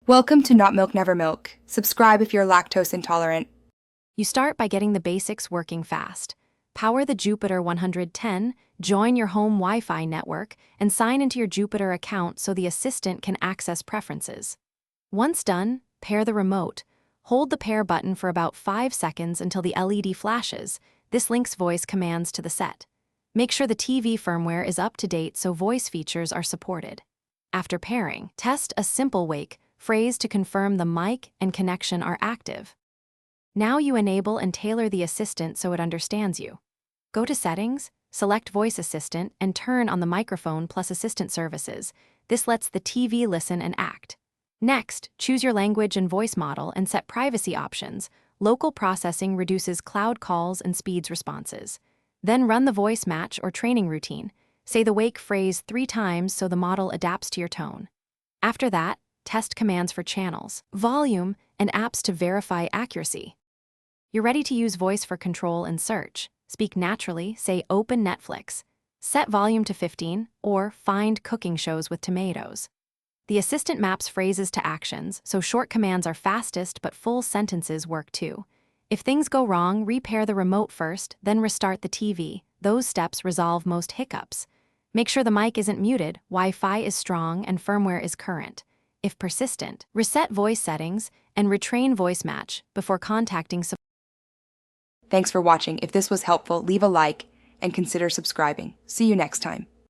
Welcome to Not Milk Never Milk. Subscribe if you're lactose intolerant. You start by getting the basics working fast. Power the Jupiter 110, join your home Wi-Fi network, and sign into your Jupiter account so the assistant can access preferences. Once done, pair the remote. Hold the pair button for about 5 seconds until the LED flashes. This links voice commands to the set. Make sure the TV firmware is up to date so voice features are supported. After pairing, test a simple wake phrase to confirm the mic and connection are active. Now you enable and tailor the assistant so it understands you. Go to Settings, select Voice Assistant, and turn on the microphone plus assistant services. This lets the TV listen and act. Next, choose your language and voice model and set privacy options. Local processing reduces cloud calls and speeds responses. Then run the voice match or training routine. Say the wake phrase 3 times so the model adapts to your tone. After that, test commands for channels, volume, and apps to verify accuracy. You're ready to use voice for control and search. Speak naturally, say Open Netflix. Set volume to 15, or Find cooking shows with tomatoes. The assistant maps phrases to actions, so short commands are fastest but full sentences work too. If things go wrong, repair the remote first, then restart the TV. Those steps resolve most hiccups. Make sure the mic isn't muted, Wi-Fi is strong, and firmware is current. If persistent, reset voice settings and retrain voice match before contacting support. Thanks for watching. If this was helpful, leave a like and consider subscribing. See you next time.